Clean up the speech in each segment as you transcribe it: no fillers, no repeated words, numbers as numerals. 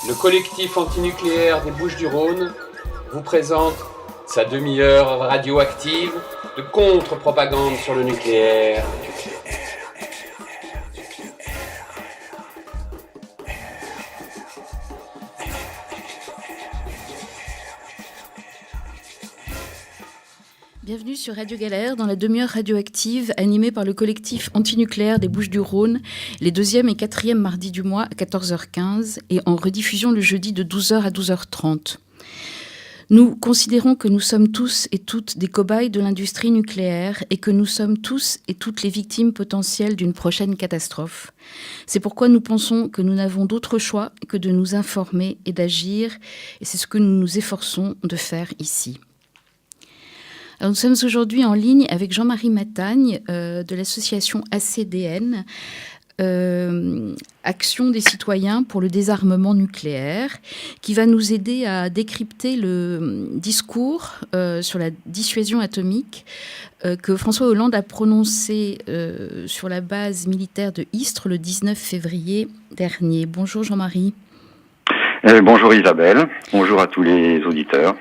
Le collectif antinucléaire des Bouches-du-Rhône vous présente sa demi-heure radioactive de contre-propagande sur le nucléaire. Bienvenue sur Radio Galère dans la demi-heure radioactive animée par le collectif antinucléaire des Bouches-du-Rhône les 2e et 4e mardis du mois à 14h15 et en rediffusion le jeudi de 12h à 12h30. Nous considérons que nous sommes tous et toutes des cobayes de l'industrie nucléaire et que nous sommes tous et toutes les victimes potentielles d'une prochaine catastrophe. C'est pourquoi nous pensons que nous n'avons d'autre choix que de nous informer et d'agir, et c'est ce que nous nous efforçons de faire ici. Alors, nous sommes aujourd'hui en ligne avec Jean-Marie Matagne de l'association ACDN, Action des citoyens pour le désarmement nucléaire, qui va nous aider à décrypter le discours sur la dissuasion atomique que François Hollande a prononcé sur la base militaire de Istres le 19 février dernier. Bonjour Jean-Marie. Bonjour Isabelle, bonjour à tous les auditeurs.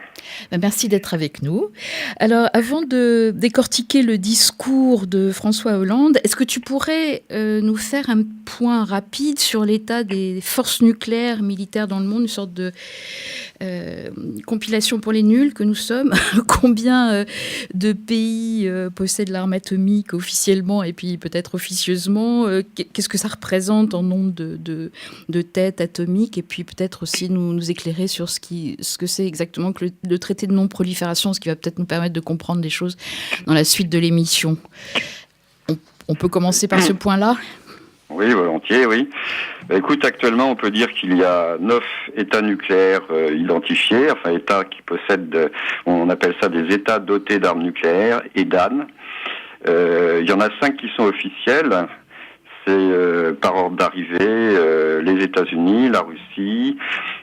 Merci d'être avec nous. Alors, avant de décortiquer le discours de François Hollande, est-ce que tu pourrais nous faire un point rapide sur l'état des forces nucléaires militaires dans le monde, une sorte de compilation pour les nuls que nous sommes? Combien de pays possèdent l'arme atomique officiellement et puis peut-être officieusement? Qu'est-ce que ça représente en nombre de têtes atomiques? Et puis peut-être aussi nous éclairer sur ce que c'est exactement que le traité de non-prolifération, ce qui va peut-être nous permettre de comprendre les choses dans la suite de l'émission. On peut commencer par ce point-là ? Oui, volontiers, oui. Écoute, actuellement, on peut dire qu'il y a 9 États nucléaires identifiés, enfin États qui possèdent, on appelle ça des États dotés d'armes nucléaires, EDAN. Il y en a 5 qui sont officiels. C'est par ordre d'arrivée les États-Unis, la Russie,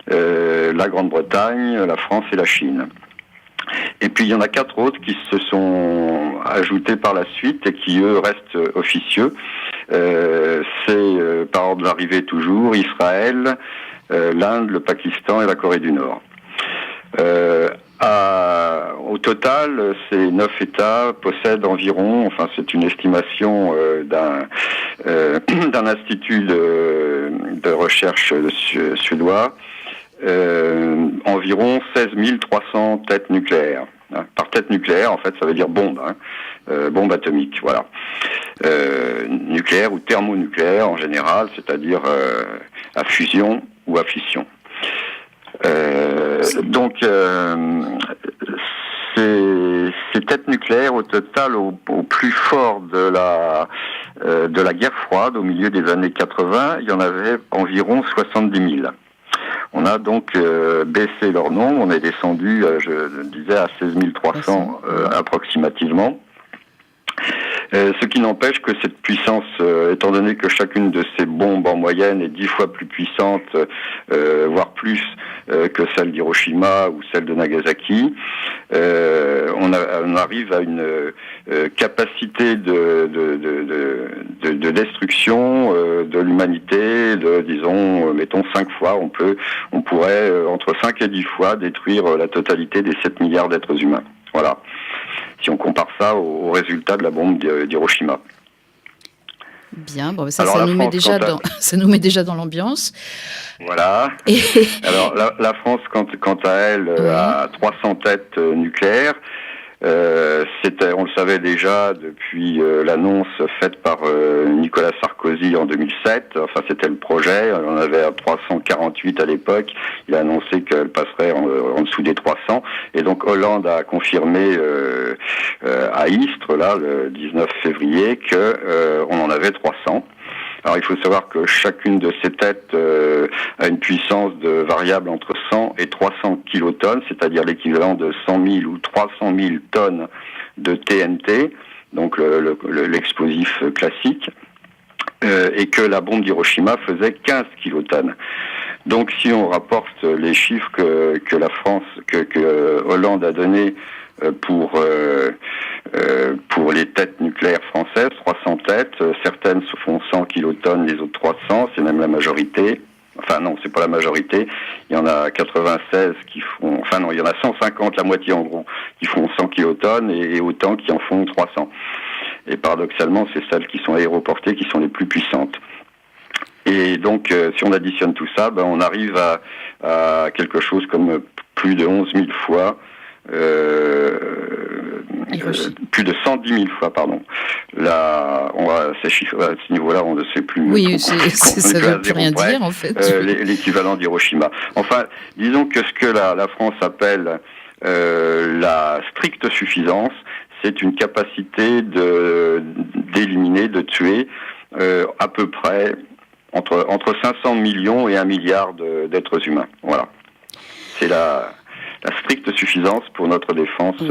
la Grande-Bretagne, la France et la Chine. Et puis il y en a 4 autres qui se sont ajoutés par la suite et qui eux restent officieux. C'est par ordre d'arrivée toujours Israël, l'Inde, le Pakistan et la Corée du Nord. Au total, ces 9 États possèdent environ, enfin c'est une estimation d'un institut de recherche suédois, environ 16 300 têtes nucléaires. Par tête nucléaire, en fait, ça veut dire bombe, bombe atomique, voilà. Nucléaire ou thermonucléaire en général, c'est-à-dire à fusion ou à fission. Donc, ces têtes nucléaires, au total, au plus fort de la guerre froide, au milieu des années 80, il y en avait environ 70 000. On a donc baissé leur nombre, on est descendu, je disais, à 16 300 approximativement. Ce qui n'empêche que cette puissance, étant donné que chacune de ces bombes en moyenne est 10 fois plus puissante, voire plus que celle d'Hiroshima ou celle de Nagasaki, on arrive à une capacité de destruction de l'humanité, disons, mettons 5 fois, on pourrait entre 5 et 10 fois détruire la totalité des 7 milliards d'êtres humains. Voilà. Si on compare ça au résultat de la bombe d'Hiroshima. Bien, bon, ça nous met déjà dans l'ambiance. Voilà. Alors la France, quant à elle, a 300 têtes nucléaires. On le savait déjà depuis l'annonce faite par Nicolas Sarkozy en 2007. Enfin, c'était le projet. On avait à 348 à l'époque. Il a annoncé qu'elle passerait en dessous des 300. Et donc Hollande a confirmé à Istres, là, le 19 février, que on en avait 300. Alors il faut savoir que chacune de ces têtes a une puissance variable entre 100 et 300 kilotonnes, c'est-à-dire l'équivalent de 100 000 ou 300 000 tonnes de TNT, donc l'explosif classique, et que la bombe d'Hiroshima faisait 15 kilotonnes. Donc si on rapporte les chiffres que la France, que Hollande a donnés pour les têtes nucléaires françaises, 300 têtes, certaines se font 100 kilotonnes, les autres 300, c'est même la majorité. enfin non, c'est pas la majorité. Il y en a 96 qui font, enfin non, il y en a 150, la moitié en gros, qui font 100 kilotonnes et autant qui en font 300. Et paradoxalement, c'est celles qui sont aéroportées qui sont les plus puissantes. Et donc, si on additionne tout ça, on arrive à quelque chose comme plus de 11 000 fois, plus de 110 000 fois, pardon. Là, ces chiffres, à ce niveau-là, on ne sait plus. Oui, ça ne veut plus rien dire, en fait. L'équivalent d'Hiroshima. Enfin, disons que ce que la France appelle la stricte suffisance, c'est une capacité d'éliminer, de tuer à peu près entre 500 millions et 1 milliard d'êtres humains. Voilà. C'est la stricte suffisance pour notre défense. Oui,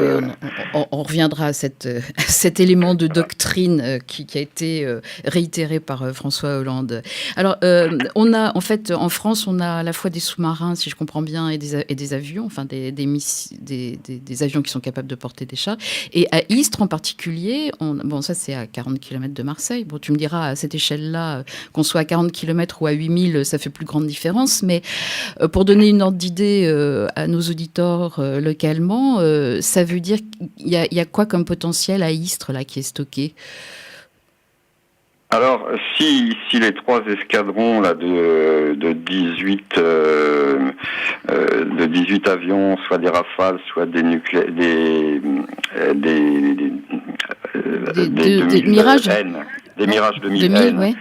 on reviendra à cet élément de doctrine qui a été réitéré par François Hollande. Alors, on a, en fait, en France, on a à la fois des sous-marins, si je comprends bien, et des avions, enfin des avions qui sont capables de porter des chars. Et à Istres, en particulier, bon, ça c'est à 40 km de Marseille. Bon, tu me diras, à cette échelle-là, qu'on soit à 40 km ou à 8000, ça fait plus grande différence. Mais pour donner une ordre d'idée à nos auditeurs, localement, ça veut dire qu'il y a quoi comme potentiel à Istres là qui est stocké? Alors, si les 3 escadrons là de 18 avions, soit des Rafales, soit des Mirage, des Mirage 2000, ouais.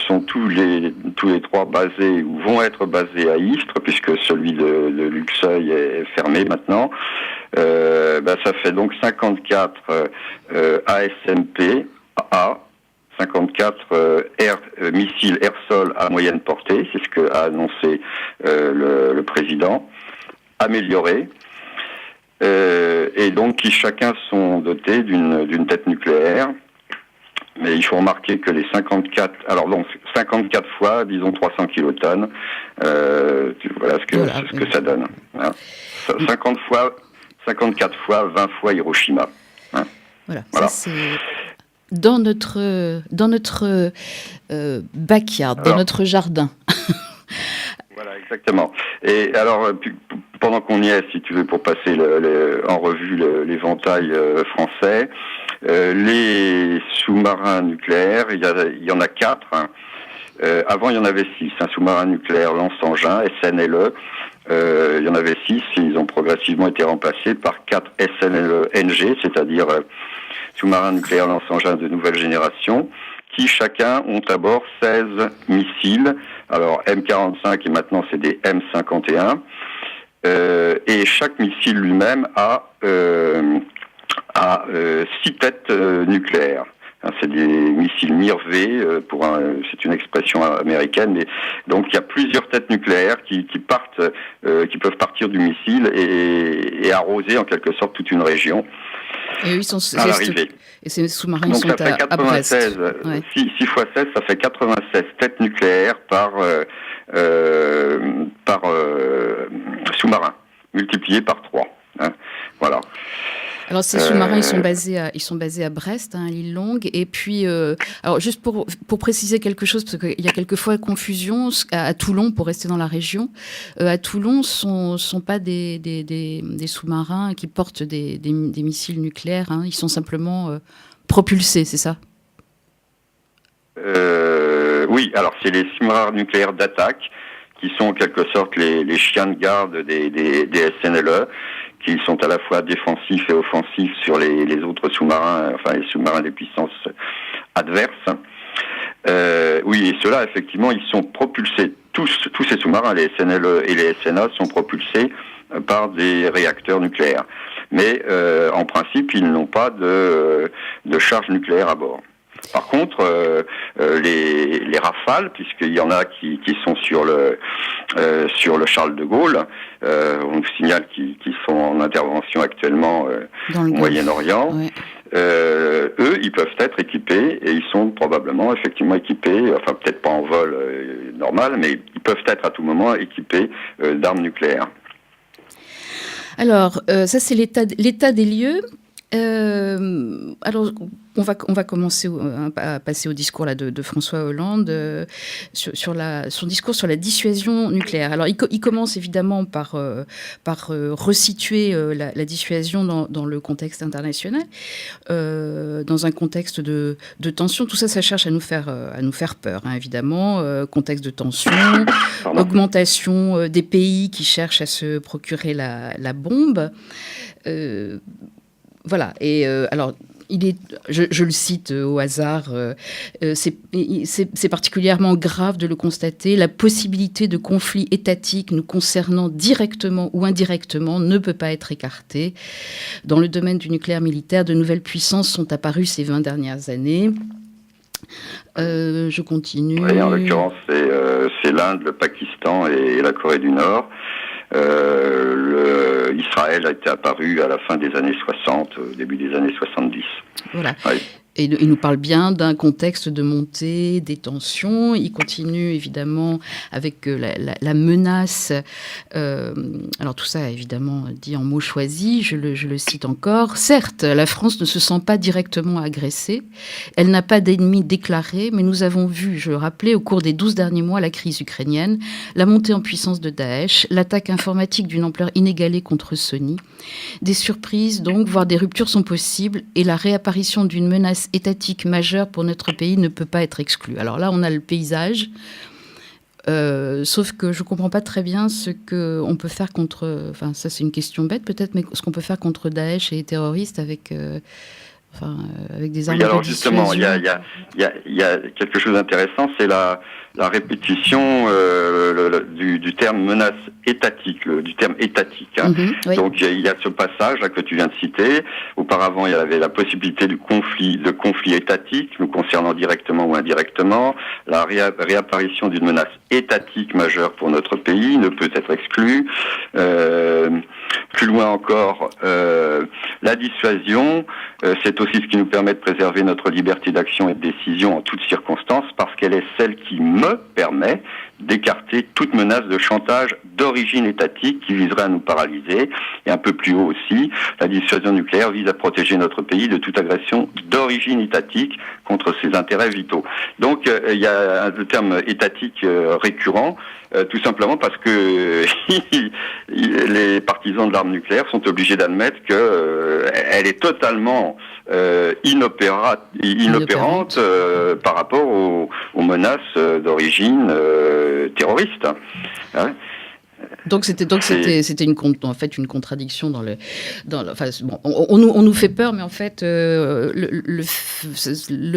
Sont tous les 3 basés ou vont être basés à Istres, puisque celui de Luxeuil est fermé maintenant. Ça fait donc 54 ASMP A, 54 missiles air-sol à moyenne portée, c'est ce qu'a annoncé le président, améliorés, et donc qui chacun sont dotés d'une tête nucléaire. Mais il faut remarquer que les 54 fois, disons 300 kilotonnes, voilà ce que ça donne. Hein. 54 fois, 20 fois Hiroshima. Hein. Voilà. Ça c'est dans notre backyard, dans notre jardin. Voilà, exactement. Et alors, pendant qu'on y est, si tu veux, pour passer en revue l'éventail français, les sous-marins nucléaires, il y en a 4. Hein. Avant, il y en avait 6. Un sous-marin nucléaire lance-engin, SNLE. Il y en avait 6. Ils ont progressivement été remplacés par 4 SNLE-NG, c'est-à-dire sous-marins nucléaires lance-engin de nouvelle génération, qui chacun ont à bord 16 missiles. Alors, M45 et maintenant c'est des M51. Et chaque missile lui-même a 6 têtes nucléaires. C'est des missiles MIR-V, c'est une expression américaine, mais donc il y a plusieurs têtes nucléaires qui peuvent partir du missile et arroser en quelque sorte toute une région. Et eux, ils sont à l'arrivée. Et ces sous-marins, donc sont ça fait 96, à Brest. 6 fois 16, ça fait 96 têtes nucléaires par sous-marin, multiplié par 3. Hein, voilà. Alors ces sous-marins, ils sont basés à Brest, à l'île Longue. Et puis, alors juste pour préciser quelque chose, parce qu'il y a quelquefois confusion à Toulon, pour rester dans la région. À Toulon, sont pas des sous-marins qui portent des missiles nucléaires. Hein. Ils sont simplement propulsés, c'est ça? Oui, alors c'est les sous-marins nucléaires d'attaque qui sont en quelque sorte les chiens de garde des SNLE, qui sont à la fois défensifs et offensifs sur les autres sous-marins, enfin les sous-marins des puissances adverses. Oui, et ceux-là, effectivement, ils sont propulsés, tous ces sous-marins, les SNLE et les SNA, sont propulsés par des réacteurs nucléaires. Mais en principe, ils n'ont pas de charge nucléaire à bord. Par contre, les Rafales, puisqu'il y en a qui sont sur le Charles de Gaulle, on nous signale qu'ils sont en intervention actuellement au Moyen-Orient. Ouais. Eux, ils peuvent être équipés et ils sont probablement effectivement équipés, enfin peut-être pas en vol normal, mais ils peuvent être à tout moment équipés d'armes nucléaires. Alors, ça c'est l'état des lieux. Alors, on va commencer à passer au discours là, de François Hollande sur son discours sur la dissuasion nucléaire. Alors, il commence évidemment par resituer la dissuasion dans le contexte international, dans un contexte de tension. Tout ça, ça cherche à nous faire peur, hein, évidemment. Contexte de tension, augmentation des pays qui cherchent à se procurer la bombe. Voilà. Et alors, je le cite au hasard, c'est particulièrement grave de le constater, la possibilité de conflits étatiques nous concernant directement ou indirectement ne peut pas être écartée. Dans le domaine du nucléaire militaire, de nouvelles puissances sont apparues ces 20 dernières années. Je continue. Oui, en l'occurrence, c'est l'Inde, le Pakistan et la Corée du Nord. Israël a été apparu à la fin des années 60, au début des années 70. Voilà. Oui. Et il nous parle bien d'un contexte de montée des tensions. Il continue évidemment avec la menace. Alors tout ça, évidemment, dit en mots choisis. Je le cite encore. Certes, la France ne se sent pas directement agressée. Elle n'a pas d'ennemis déclarés, mais nous avons vu, je le rappelais, au cours des 12 derniers mois, la crise ukrainienne, la montée en puissance de Daesh, l'attaque informatique d'une ampleur inégalée contre Sony. Des surprises, donc, voire des ruptures sont possibles, et la réapparition d'une menace étatique majeure pour notre pays ne peut pas être exclue. Alors là, on a le paysage, sauf que je ne comprends pas très bien ce qu'on peut faire contre... Enfin, ça, c'est une question bête peut-être, mais ce qu'on peut faire contre Daesh et les terroristes avec des armes de dissuasion. Alors justement, il y a quelque chose d'intéressant, c'est la répétition du terme menace étatique, du terme étatique. Hein. Oui. Donc il y a ce passage là que tu viens de citer. Auparavant, il y avait la possibilité de conflit étatique, nous concernant directement ou indirectement. La réapparition d'une menace étatique majeure pour notre pays ne peut être exclue. Plus loin encore, la dissuasion, c'est aussi ce qui nous permet de préserver notre liberté d'action et de décision en toutes circonstances, parce qu'elle est celle qui me permet d'écarter toute menace de chantage d'origine étatique qui viserait à nous paralyser. Et un peu plus haut aussi, la dissuasion nucléaire vise à protéger notre pays de toute agression d'origine étatique contre ses intérêts vitaux. Donc il y a le terme étatique récurrent, tout simplement parce que les partisans de l'arme nucléaire sont obligés d'admettre que elle est totalement inopérante par rapport aux menaces d'origine terroriste. Hein. Donc c'était une contradiction dans le enfin bon, on nous fait peur, mais en fait le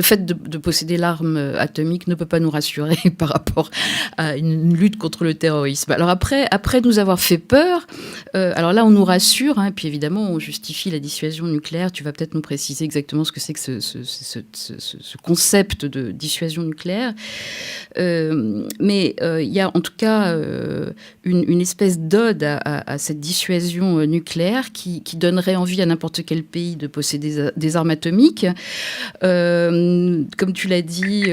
fait de posséder l'arme atomique ne peut pas nous rassurer par rapport à une lutte contre le terrorisme. Alors après nous avoir fait peur, alors là on nous rassure, hein, puis évidemment on justifie la dissuasion nucléaire. Tu vas peut-être nous préciser exactement ce que c'est que ce concept de dissuasion nucléaire, mais il y a en tout cas une espèce d'ode à cette dissuasion nucléaire qui donnerait envie à n'importe quel pays de posséder des armes atomiques. Comme tu l'as dit,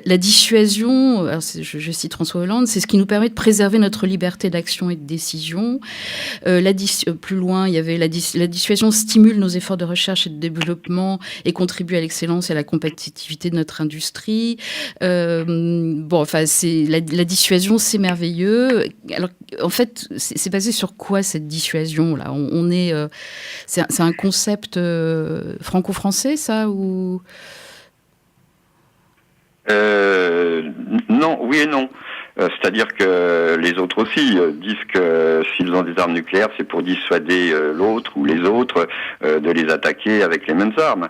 la dissuasion, alors je cite François Hollande, c'est ce qui nous permet de préserver notre liberté d'action et de décision. Plus loin, il y avait la dissuasion stimule nos efforts de recherche et de développement et contribue à l'excellence et à la compétitivité de notre industrie. La dissuasion, c'est merveilleux. Alors, en fait, c'est basé sur quoi cette dissuasion là ? C'est un concept franco-français, ça, ou Non, oui et non. C'est-à-dire que les autres aussi disent que s'ils ont des armes nucléaires, c'est pour dissuader l'autre ou les autres de les attaquer avec les mêmes armes.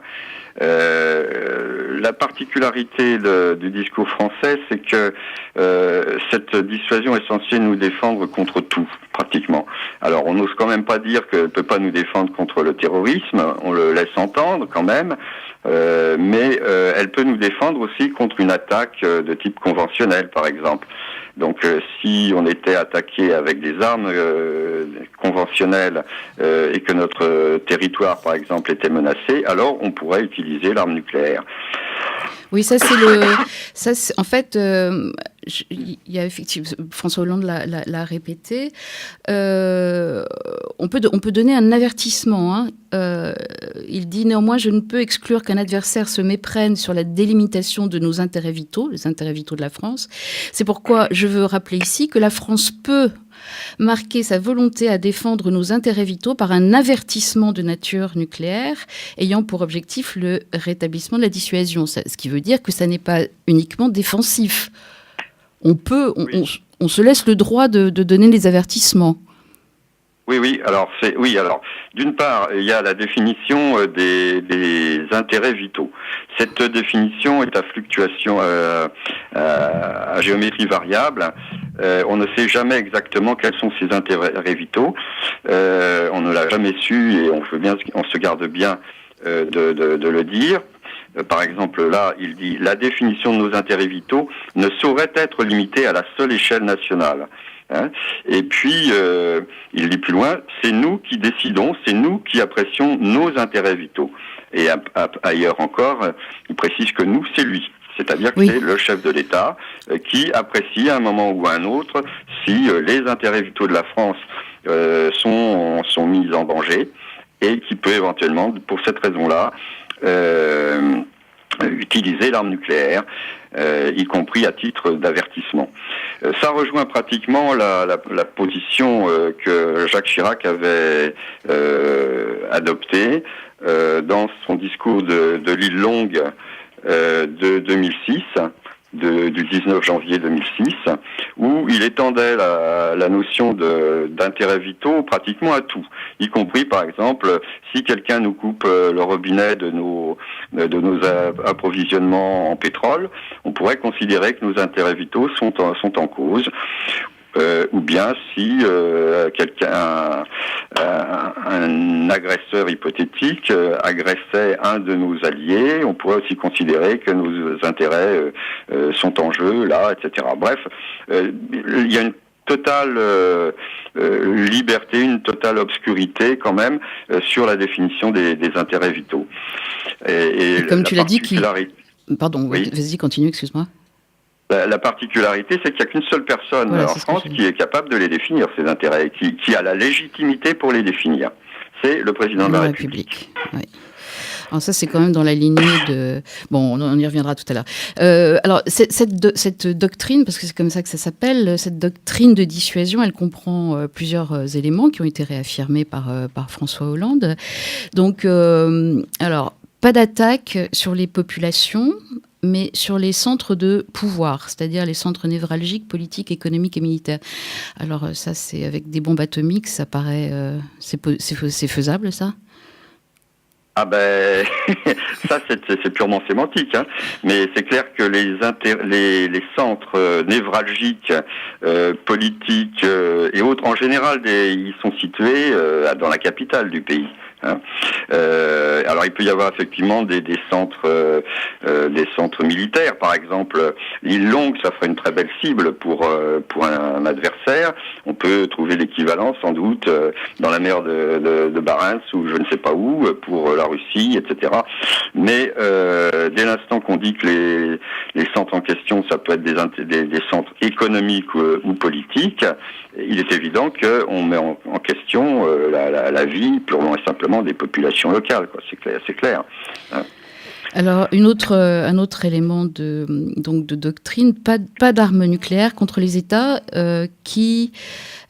La particularité du discours français, c'est que cette dissuasion est censée nous défendre contre tout, pratiquement. Alors, on n'ose quand même pas dire qu'elle ne peut pas nous défendre contre le terrorisme, on le laisse entendre quand même, mais elle peut nous défendre aussi contre une attaque de type conventionnel, par exemple. Donc si on était attaqué avec des armes conventionnelles et que notre territoire, par exemple, était menacé, alors on pourrait utiliser l'arme nucléaire. Oui, en fait, il y a effectivement, François Hollande l'a répété, on peut donner un avertissement. Hein. Il dit néanmoins, je ne peux exclure qu'un adversaire se méprenne sur la délimitation de nos intérêts vitaux, les intérêts vitaux de la France. C'est pourquoi je veux rappeler ici que la France peut marquer sa volonté à défendre nos intérêts vitaux par un avertissement de nature nucléaire ayant pour objectif le rétablissement de la dissuasion. Ce qui veut dire que ça n'est pas uniquement défensif. On se laisse le droit de donner les avertissements. Oui. Alors, d'une part, il y a la définition des intérêts vitaux. Cette définition est à fluctuation, à géométrie variable. On ne sait jamais exactement quels sont ces intérêts vitaux. On ne l'a jamais su et on se garde bien de le dire. Par exemple, là, il dit « La définition de nos intérêts vitaux ne saurait être limitée à la seule échelle nationale. » Hein. Et puis, il dit plus loin, c'est nous qui décidons, c'est nous qui apprécions nos intérêts vitaux. Et ailleurs encore, il précise que nous, c'est lui. C'est-à-dire que c'est le chef de l'État qui apprécie à un moment ou à un autre si les intérêts vitaux de la France sont mis en danger et qui peut éventuellement, pour cette raison-là, utiliser l'arme nucléaire, y compris à titre d'avertissement. Ça rejoint pratiquement la position que Jacques Chirac avait adoptée dans son discours de l'île Longue de 2006, du 19 janvier 2006, où il étendait la notion d'intérêts vitaux pratiquement à tout, y compris par exemple si quelqu'un nous coupe le robinet de nos approvisionnements en pétrole, on pourrait considérer que nos intérêts vitaux sont en cause. Ou bien si un agresseur hypothétique agressait un de nos alliés, on pourrait aussi considérer que nos intérêts sont en jeu, là, etc. Bref, il y a une totale liberté, une totale obscurité quand même sur la définition des intérêts vitaux. Et comme tu l'as dit, pardon, oui. Vas-y, continue, excuse-moi. La particularité, c'est qu'il n'y a qu'une seule personne en France qui est capable de les définir, ces intérêts, qui a la légitimité pour les définir. C'est le président de la République. Oui. Alors ça, c'est quand même dans la lignée de... Bon, on y reviendra tout à l'heure. Alors, cette doctrine, parce que c'est comme ça que ça s'appelle, cette doctrine de dissuasion, elle comprend plusieurs éléments qui ont été réaffirmés par François Hollande. Donc, alors, pas d'attaque sur les populations, mais sur les centres de pouvoir, c'est-à-dire les centres névralgiques, politiques, économiques et militaires. Alors ça, c'est avec des bombes atomiques, ça paraît... c'est faisable, ça ? Ah ben, ça c'est purement sémantique, hein. Mais c'est clair que les centres névralgiques, politiques et autres, en général, ils sont situés dans la capitale du pays. Hein. Alors il peut y avoir effectivement des centres militaires, par exemple l'île Longue, ça ferait une très belle cible pour un adversaire. On peut trouver l'équivalent sans doute dans la mer de Barents ou je ne sais pas où pour la Russie, etc. Mais dès l'instant qu'on dit que les centres en question, ça peut être des centres économiques ou politiques, il est évident qu'on met en question la vie purement et simplement des populations locales, quoi. C'est clair. Hein. Alors, un autre élément de doctrine, pas d'armes nucléaires contre les États qui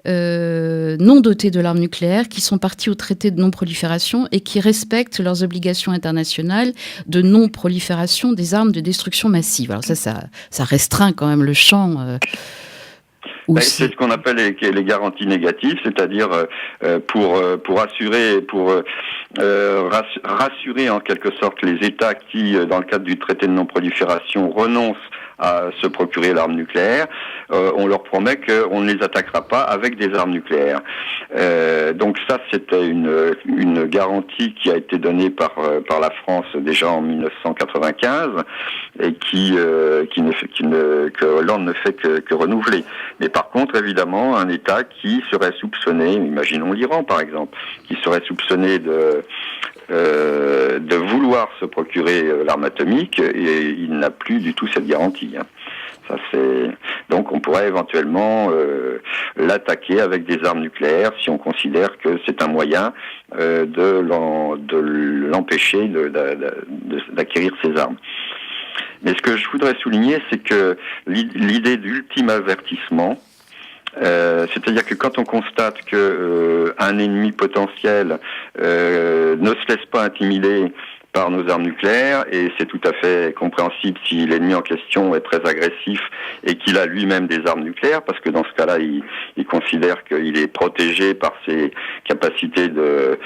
non dotés de l'arme nucléaire, qui sont partis au traité de non-prolifération et qui respectent leurs obligations internationales de non-prolifération des armes de destruction massive. Alors ça restreint quand même le champ. C'est ce qu'on appelle les garanties négatives, c'est-à-dire pour rassurer en quelque sorte les États qui, dans le cadre du traité de non-prolifération, renoncent à se procurer l'arme nucléaire, on leur promet qu'on ne les attaquera pas avec des armes nucléaires. Donc ça, c'était une garantie qui a été donnée par la France déjà en 1995 et que Hollande ne fait que renouveler. Mais par contre, évidemment, un État qui serait soupçonné, imaginons l'Iran par exemple, qui serait soupçonné de vouloir se procurer l'arme atomique, et il n'a plus du tout cette garantie. Hein. Ça Donc on pourrait éventuellement l'attaquer avec des armes nucléaires si on considère que c'est un moyen de l'empêcher d'acquérir ces armes. Mais ce que je voudrais souligner, c'est que l'idée d'ultime avertissement, c'est-à-dire que quand on constate que un ennemi potentiel ne se laisse pas intimider par nos armes nucléaires, et c'est tout à fait compréhensible si l'ennemi en question est très agressif et qu'il a lui-même des armes nucléaires, parce que dans ce cas-là, il considère qu'il est protégé par ses capacités de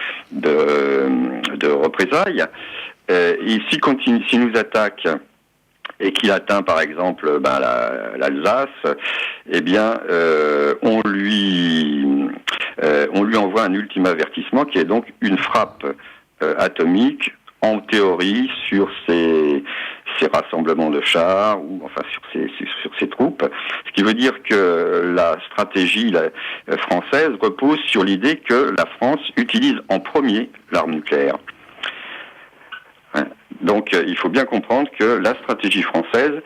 représailles. Et s'il nous attaque et qu'il atteint par exemple l'Alsace, eh bien on lui envoie un ultime avertissement qui est donc une frappe atomique en théorie sur ces rassemblements de chars ou enfin sur ces troupes, ce qui veut dire que la stratégie française repose sur l'idée que la France utilise en premier l'arme nucléaire. Donc il faut bien comprendre que la stratégie française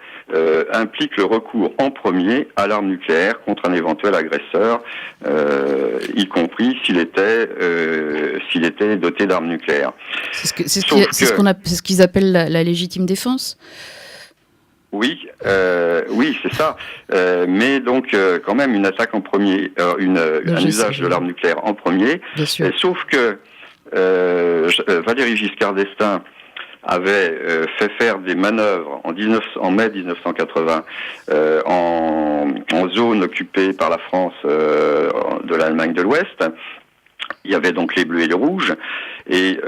implique le recours en premier à l'arme nucléaire contre un éventuel agresseur, y compris s'il était doté d'armes nucléaires. C'est ce qu'ils appellent la légitime défense. Oui, c'est ça. Mais donc quand même une attaque en premier, un usage de l'arme nucléaire en premier. Sauf que Valéry Giscard d'Estaing avait fait faire des manœuvres en mai 1980 en zone occupée par la France de l'Allemagne de l'Ouest. Il y avait donc les bleus et les rouges, et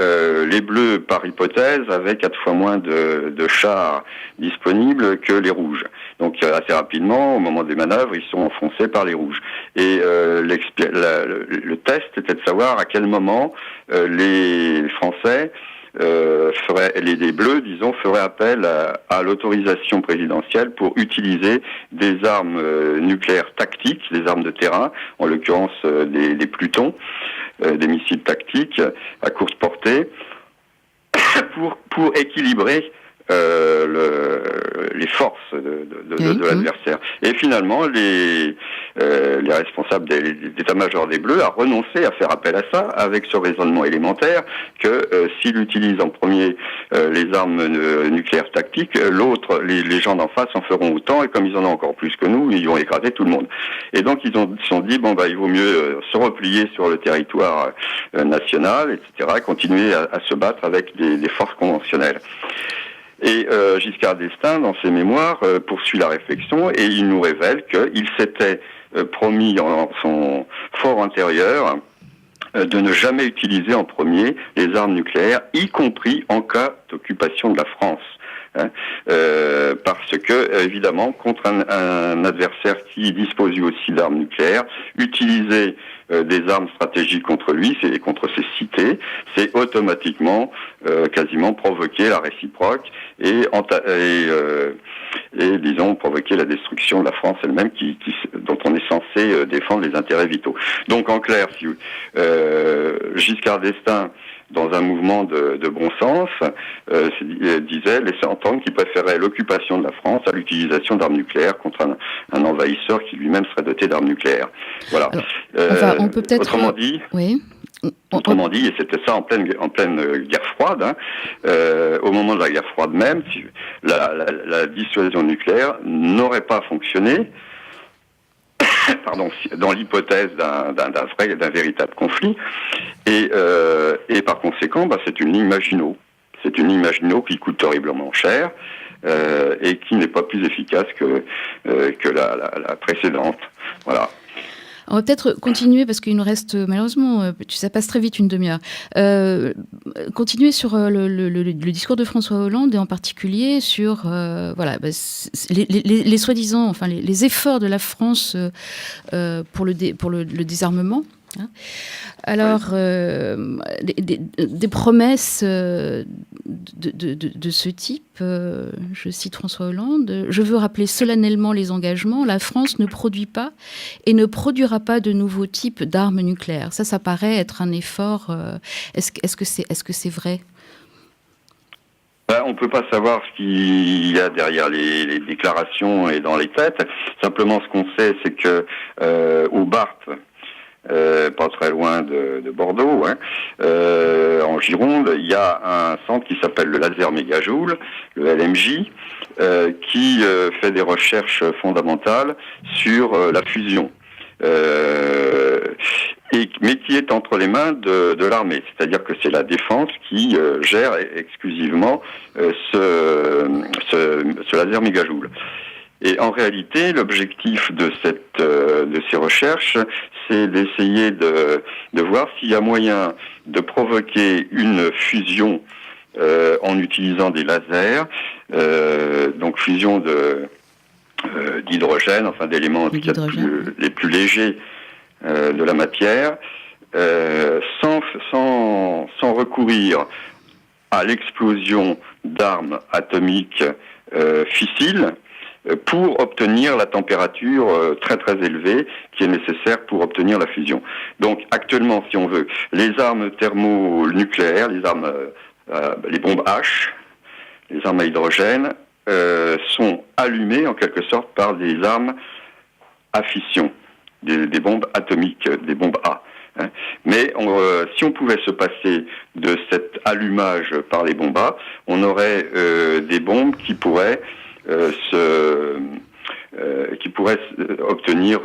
les bleus, par hypothèse, avaient 4 fois moins de chars disponibles que les rouges. Donc assez rapidement, au moment des manœuvres, ils sont enfoncés par les rouges. Et le test était de savoir à quel moment les Français les bleus, disons, feraient appel à l'autorisation présidentielle pour utiliser des armes nucléaires tactiques, des armes de terrain, en l'occurrence des Plutons, des missiles tactiques à courte portée, pour équilibrer les forces de l'adversaire. Et finalement, les responsables d'état-major des Bleus a renoncé à faire appel à ça, avec ce raisonnement élémentaire que s'il utilise en premier les armes nucléaires tactiques, les gens d'en face en feront autant, et comme ils en ont encore plus que nous, ils vont écraser tout le monde. Et donc ils se sont dit, il vaut mieux se replier sur le territoire national, etc., et continuer à se battre avec des forces conventionnelles. Et Giscard d'Estaing, dans ses mémoires, poursuit la réflexion et il nous révèle qu'il s'était promis en son fort intérieur de ne jamais utiliser en premier les armes nucléaires, y compris en cas d'occupation de la France. Parce que, évidemment, contre un adversaire qui dispose lui aussi d'armes nucléaires, utiliser des armes stratégiques contre lui, et contre ses cités, c'est automatiquement quasiment provoquer la réciproque et disons provoquer la destruction de la France elle-même dont on est censé défendre les intérêts vitaux. Donc en clair, Giscard d'Estaing, dans un mouvement de bon sens, laissait entendre qu'il préférait l'occupation de la France à l'utilisation d'armes nucléaires contre un envahisseur qui lui-même serait doté d'armes nucléaires. Voilà. Alors, on peut peut-être... Autrement dit... Oui. Autrement dit, et c'était ça en pleine guerre froide, au moment de la guerre froide même, la dissuasion nucléaire n'aurait pas fonctionné dans l'hypothèse d'un véritable conflit, et par conséquent, c'est une ligne Maginot. C'est une ligne Maginot qui coûte horriblement cher et qui n'est pas plus efficace que la précédente. Voilà. On va peut-être continuer, parce qu'il nous reste, malheureusement, ça passe très vite, une demi-heure. Continuer sur le discours de François Hollande, et en particulier sur les soi-disant, enfin les efforts de la France pour le désarmement. Alors, des promesses de ce type, je cite François Hollande, « Je veux rappeler solennellement les engagements, la France ne produit pas et ne produira pas de nouveaux types d'armes nucléaires. » Ça paraît être un effort. Est-ce que c'est vrai ? On ne peut pas savoir ce qu'il y a derrière les déclarations et dans les têtes. Simplement, ce qu'on sait, c'est que au Barth, pas très loin de Bordeaux, en Gironde, il y a un centre qui s'appelle le Laser Mégajoule, le LMJ, qui fait des recherches fondamentales sur la fusion. Mais qui est entre les mains de l'armée, c'est-à-dire que c'est la défense qui gère exclusivement ce laser mégajoule. Et en réalité, l'objectif de ces recherches, c'est d'essayer de voir s'il y a moyen de provoquer une fusion en utilisant des lasers, donc fusion d'hydrogène, enfin d'éléments les plus légers de la matière, sans recourir à l'explosion d'armes atomiques fissiles pour obtenir la température très très élevée qui est nécessaire pour obtenir la fusion. Donc actuellement, si on veut, les armes thermonucléaires, les bombes H, les armes à hydrogène, sont allumées en quelque sorte par des armes à fission, des bombes atomiques, des bombes A. Mais si on pouvait se passer de cet allumage par les bombes A, on aurait des bombes qui pourraient obtenir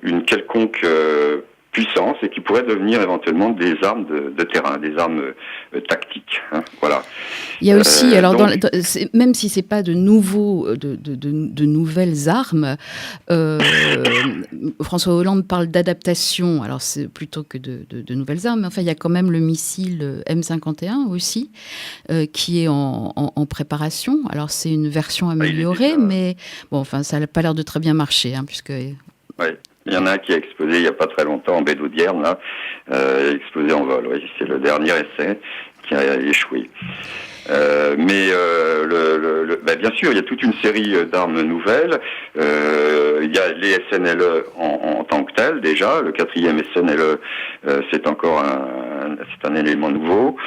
une quelconque puissance et qui pourraient devenir éventuellement des armes de terrain, des armes tactiques. Voilà. Il y a aussi, même si c'est pas de nouvelles armes, François Hollande parle d'adaptation. Alors c'est plutôt que de nouvelles armes, mais enfin il y a quand même le missile M51 aussi qui est en préparation. Alors c'est une version améliorée, mais bon, enfin ça n'a pas l'air de très bien marcher, puisque. Ouais. Il y en a un qui a explosé il n'y a pas très longtemps en baie d'Audierne, là, explosé en vol. Oui, c'est le dernier essai qui a échoué. Bien sûr, il y a toute une série d'armes nouvelles. Il y a les SNLE en tant que tel déjà. Le 4e SNLE, c'est encore un élément nouveau.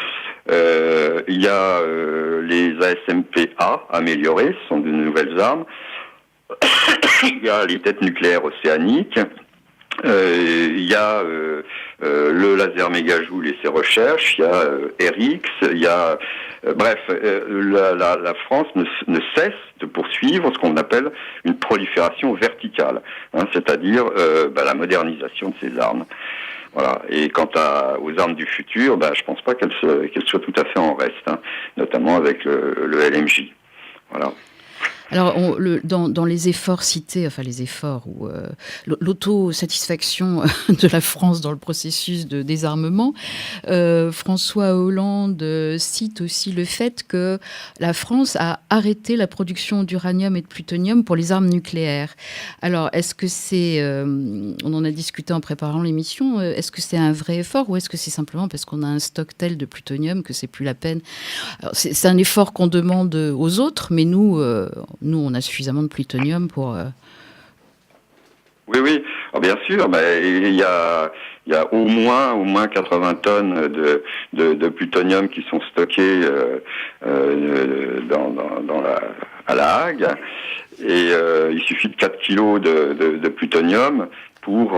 Il y a les ASMP-A améliorés, ce sont de nouvelles armes. Il y a les têtes nucléaires océaniques, il y a le laser mégajoule et ses recherches, il y a RX, il y a la France ne cesse de poursuivre ce qu'on appelle une prolifération verticale, c'est-à-dire la modernisation de ces armes. Voilà. Et quant aux armes du futur, je pense pas qu'elles soient tout à fait en reste, notamment avec le LMJ. Voilà. Alors, dans les efforts cités, enfin les efforts ou l'autosatisfaction de la France dans le processus de désarmement, François Hollande cite aussi le fait que la France a arrêté la production d'uranium et de plutonium pour les armes nucléaires. Alors, est-ce que c'est, on en a discuté en préparant l'émission, est-ce que c'est un vrai effort ou est-ce que c'est simplement parce qu'on a un stock tel de plutonium que c'est plus la peine? Alors, c'est un effort qu'on demande aux autres, mais nous, on a suffisamment de plutonium pour... Oui. Alors, bien sûr, il y a au moins 80 tonnes de plutonium qui sont stockés à La Hague. Et il suffit de 4 kilos de plutonium pour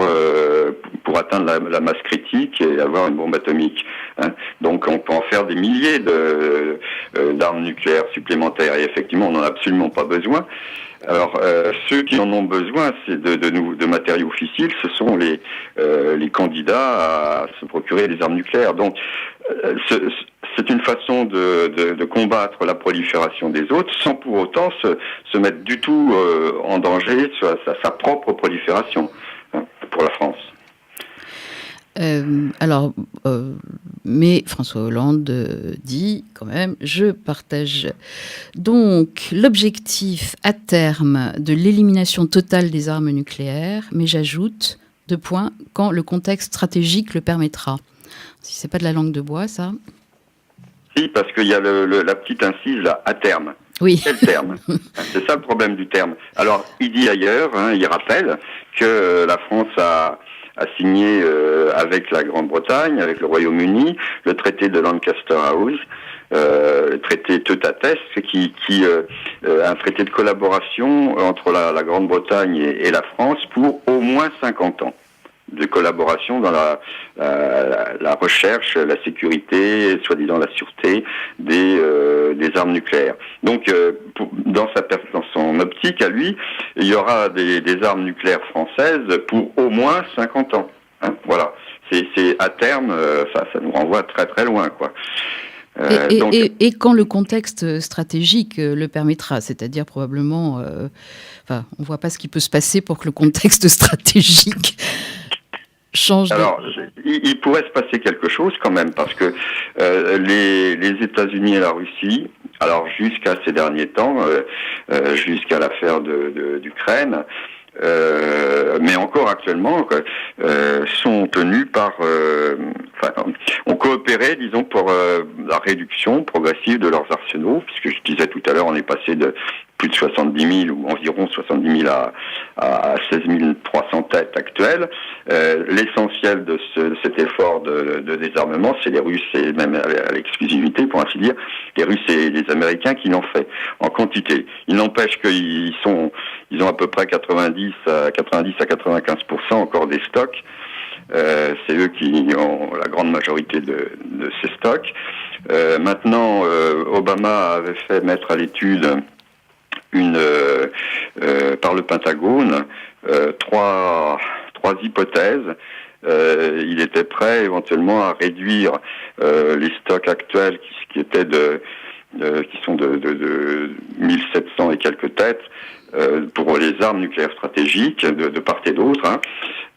atteindre la masse critique et avoir une bombe atomique. Donc on peut en faire des milliers d'armes nucléaires supplémentaires et effectivement on n'en a absolument pas besoin. Alors ceux qui en ont besoin, c'est de matériaux fissiles, ce sont les candidats à se procurer des armes nucléaires. Donc c'est une façon de combattre la prolifération des autres sans pour autant se mettre du tout en danger sa propre prolifération pour la France. Mais François Hollande dit quand même, je partage donc l'objectif à terme de l'élimination totale des armes nucléaires, mais j'ajoute 2 points, quand le contexte stratégique le permettra. Si c'est pas de la langue de bois, ça. Si, parce qu'il y a la petite incise là, à terme. Oui. Quel terme? C'est ça le problème du terme. Alors, il dit ailleurs, il rappelle que la France a signé avec la Grande-Bretagne, avec le Royaume-Uni, le traité de Lancaster House, traité Teutatès, un traité de collaboration entre la Grande-Bretagne et la France pour au moins 50 ans de collaboration dans la recherche, la sécurité, soi-disant la sûreté des armes nucléaires. Donc, dans son optique à lui, il y aura des armes nucléaires françaises pour au moins 50 ans. Hein, voilà. C'est à terme, ça nous renvoie très très loin, quoi. Et quand le contexte stratégique le permettra, c'est-à-dire probablement, on ne voit pas ce qui peut se passer pour que le contexte stratégique change. Alors, il pourrait se passer quelque chose quand même, parce que les États-Unis et la Russie, alors jusqu'à ces derniers temps, jusqu'à l'affaire d'Ukraine, mais encore actuellement, sont tenus ont coopéré, disons, pour la réduction progressive de leurs arsenaux, puisque je disais tout à l'heure, on est passé de plus de 70 000 ou environ 70 000 à 16 300 têtes actuelles. L'essentiel de cet effort de désarmement, c'est les Russes, et même à l'exclusivité, pour ainsi dire, les Russes et les Américains qui l'ont fait en quantité. Il n'empêche qu'ils ont à peu près 90 à 95% encore des stocks. C'est eux qui ont la grande majorité de ces stocks. Maintenant, Obama avait fait mettre à l'étude par le Pentagone trois hypothèses. Il était prêt éventuellement à réduire les stocks actuels qui sont de 1700 et quelques têtes pour les armes nucléaires stratégiques de part et d'autre, hein,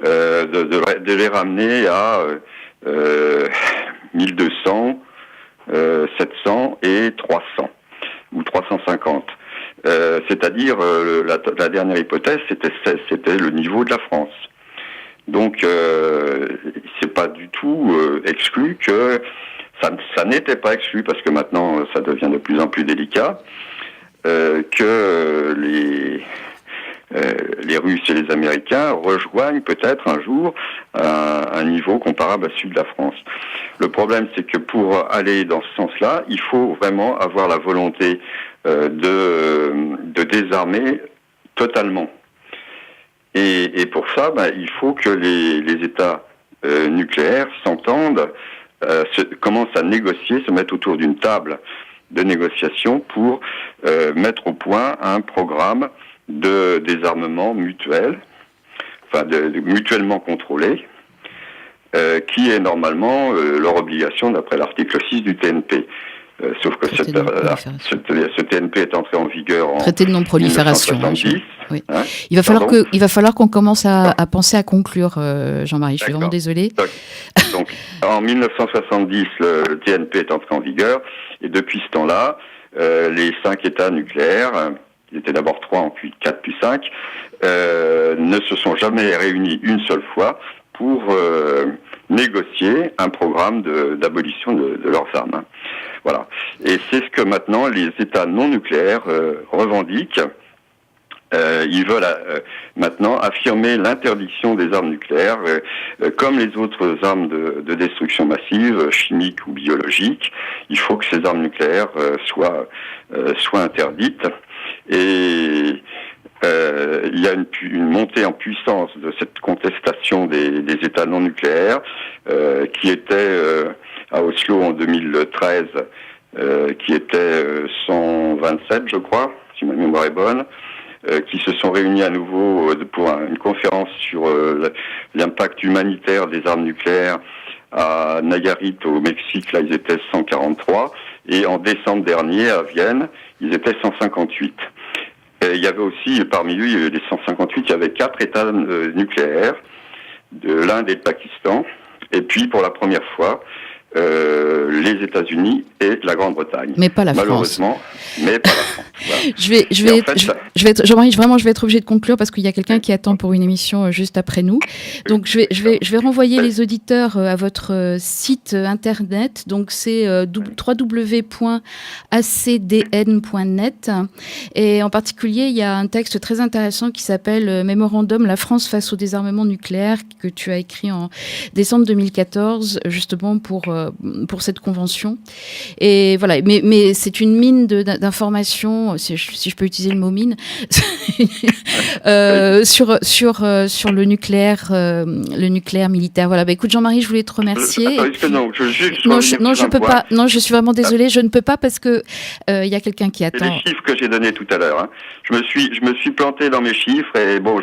de les ramener à 1200, 700 et 300 ou 350. C'est-à-dire la dernière hypothèse, c'était le niveau de la France. Donc c'est pas du tout exclu que ça n'était pas exclu, parce que maintenant ça devient de plus en plus délicat, que les Russes et les Américains rejoignent peut-être un jour un niveau comparable à celui de la France. Le problème, c'est que pour aller dans ce sens-là, il faut vraiment avoir la volonté de désarmer totalement. Et pour ça, il faut que les États nucléaires s'entendent, commencent à négocier, se mettent autour d'une table de négociation pour mettre au point un programme de désarmement mutuel, mutuellement contrôlé, qui est normalement leur obligation d'après l'article 6 du TNP. Sauf que ce TNP est entré en vigueur en traité de non-prolifération. 1970. Oui. Hein, il va falloir qu'on commence à penser à conclure, Jean-Marie. Je suis vraiment désolée. Donc, en 1970, le TNP est entré en vigueur, et depuis ce temps-là, les 5 États nucléaires, il était d'abord 3, puis 4, puis 5, ne se sont jamais réunis une seule fois pour négocier un programme d'abolition de leurs armes. Hein. Voilà. Et c'est ce que maintenant les États non nucléaires revendiquent. Ils veulent maintenant affirmer l'interdiction des armes nucléaires, comme les autres armes de destruction massive, chimiques ou biologiques. Il faut que ces armes nucléaires soient interdites. Et il y a une montée en puissance de cette contestation des États non nucléaires, qui était à Oslo en 2013, qui était 127, je crois, si ma mémoire est bonne, qui se sont réunis à nouveau pour une conférence sur l'impact humanitaire des armes nucléaires à Nayarit au Mexique. Là, ils étaient 143, et en décembre dernier à Vienne, ils étaient 158. Et il y avait aussi, parmi eux, les 158, il y avait 4 États nucléaires, de l'Inde et le Pakistan, et puis pour la première fois, les États-Unis et la Grande-Bretagne. Mais pas la France. Malheureusement, mais pas la France. Voilà. Jean-Marie, je vais être obligée de conclure parce qu'il y a quelqu'un qui attend pour une émission juste après nous. Donc je vais renvoyer les auditeurs à votre site internet. Donc c'est www.acdn.net, et en particulier il y a un texte très intéressant qui s'appelle Mémorandum La France face au désarmement nucléaire, que tu as écrit en décembre 2014, justement pour cette convention. Et voilà, mais c'est une mine d'informations, si je peux utiliser le mot mine, sur le nucléaire militaire. Voilà. Écoute, Jean-Marie, je voulais te remercier. Je peux pas. Non, je suis vraiment désolée, je ne peux pas parce que il y a quelqu'un qui attend. C'est les chiffres que j'ai donnés tout à l'heure. Hein. Je me suis planté dans mes chiffres et bon,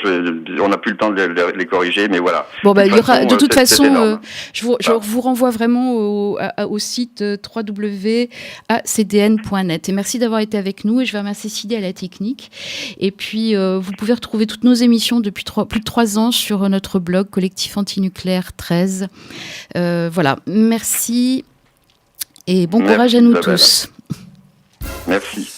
on n'a plus le temps de les corriger, mais voilà. Bon, de toute façon, je vous renvoie vraiment au site www.acdn.net. Et merci d'avoir été avec nous. Et je vais remercier Sidé à la technique. Et puis, vous pouvez retrouver toutes nos émissions depuis plus de 3 ans sur notre blog Collectif Antinucléaire 13. Voilà. Merci et bon courage à nous tous. Merci.